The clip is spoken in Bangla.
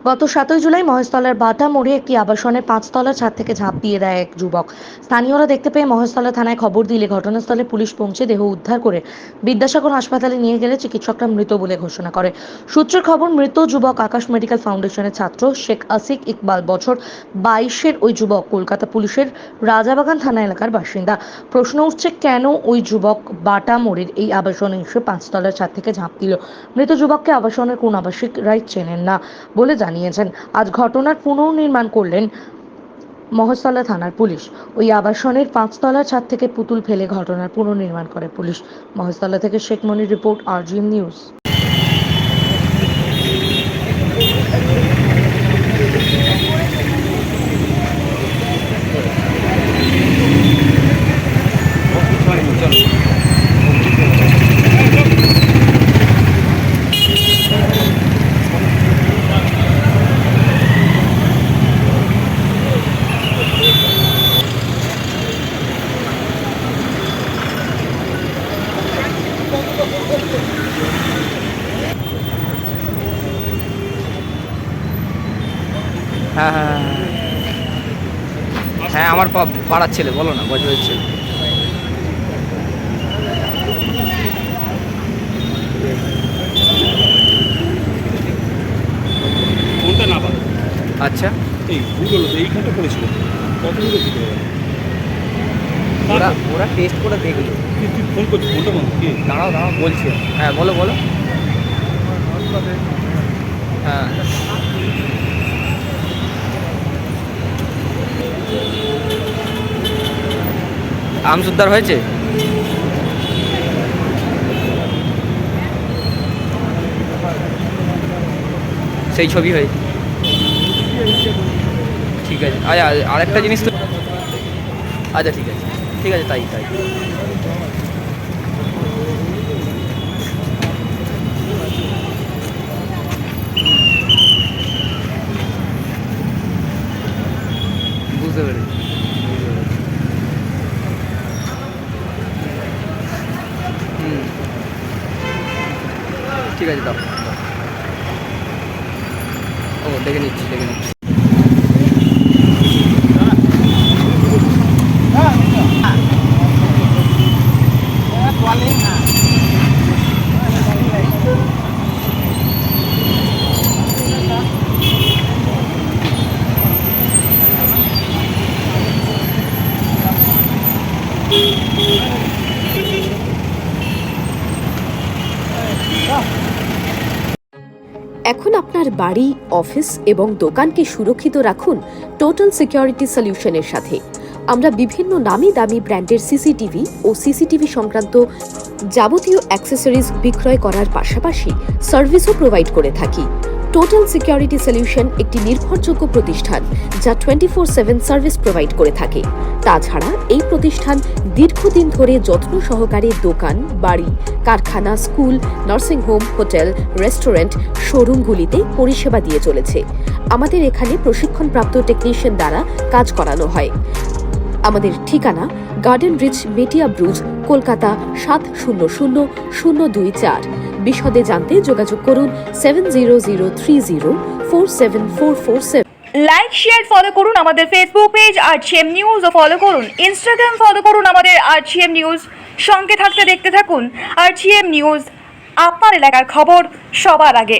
গত 7ই জুলাই মহেশতলার বাটা মোড়ে একটি আবাসনের 5তলার ছাদ থেকে ঝাঁপ দিয়ে দেয় এক যুবক। স্থানীয়রা দেখতে পেয়ে মহেশতলা থানায় খবর দিলে ঘটনাস্থলে পুলিশ পৌঁছে দেহ উদ্ধার করে বিদ্যাসাগর হাসপাতালে নিয়ে গেলে চিকিৎসকরা মৃত বলে ঘোষণা করে। সূত্রের খবর, মৃত যুবক আকাশ মেডিকেল ফাউন্ডেশনের ছাত্র শেখ আসিক ইকবাল, বছর 22-এর। ওই যুবক কলকাতা পুলিশের রাজাবাগান থানা এলাকার বাসিন্দা। প্রশ্ন উঠছে, কেন ওই যুবক বাটা মোড়ের এই আবাসনে এসে 5তলার ছাদ থেকে ঝাঁপ দিল। মৃত যুবককে আবাসনের কোন আবাসিকরাই চেনেন না বলে জানিয়েছেন। আজ ঘটনার পুনর্নির্মাণ করলেন মহেশতলা থানার পুলিশ। ওই আবাসনের 5তলার ছাদ থেকে পুতুল ফেলে ঘটনার পুনর্নির্মাণ করে পুলিশ। মহেশতলা থেকে শেখ মনির রিপোর্ট, RGM নিউজ। হ্যাঁ হ্যাঁ হ্যাঁ হ্যাঁ, আমার পাড়ার ছেলে, বলো না, বজরের ছেলে। কোনটা না পারে? আচ্ছা, এই ভুলগুলো এইখানটা করেছিল, কত দূরে ছিল? ওরা টেস্ট করে দেখলো। তুই ফোন করছিস, ফোনটা বন্ধ কি? দাঁড়াও দাঁড়াও, বলছি। হ্যাঁ, বলো বলো। হ্যাঁ, আর্মস উদ্ধার হয়েছে। সেই ছবি হয়েছে। ঠিক আছে, আচ্ছা আরেকটা জিনিস তো। আচ্ছা ঠিক আছে, ঠিক আছে, তাই তাই। বুঝতে পেরেছি। ঠিক আছে, দাও। ও, দেখে নিচ্ছি দেখে নিচ্ছি। এখন আপনার বাড়ি, অফিস এবং দোকানকে সুরক্ষিত রাখুন টোটাল সিকিউরিটি সলিউশনের সাথে। আমরা বিভিন্ন নামি দামি ব্র্যান্ডের সিসিটিভি ও সিসিটিভি সংক্রান্ত যাবতীয় অ্যাক্সেসরিজ বিক্রয় করার পাশাপাশি সার্ভিসও প্রোভাইড করে থাকি। টোটাল সিকিউরিটি সলিউশন একটি নির্ভরযোগ্য প্রতিষ্ঠান যা 24/7 সার্ভিস প্রোভাইড করে থাকে। তাছাড়া এই প্রতিষ্ঠান দীর্ঘদিন ধরে যত্ন সহকারে দোকান, বাড়ি, কারখানা, স্কুল, নার্সিংহোম, হোটেল, রেস্টুরেন্ট, শোরুমগুলিতে পরিষেবা দিয়ে চলেছে। আমাদের এখানে প্রশিক্ষণপ্রাপ্ত টেকনিশিয়ান দ্বারা কাজ করানো হয়। আমাদের ঠিকানা গার্ডেন রিচ, মেটিয়া ব্রুজ, কলকাতা 700024। বিশদে জানতে যোগাযোগ করুন 7003047447। লাইক, শেয়ার, ফলো করুন আমাদের ফেসবুক পেজ RGM নিউজ ও ফলো করুন ইনস্টাগ্রাম, ফলো করুন আমাদের RGM নিউজ। সঙ্গে থাকতে দেখতে থাকুন RGM নিউজ, আপনার এলাকার খবর সবার আগে।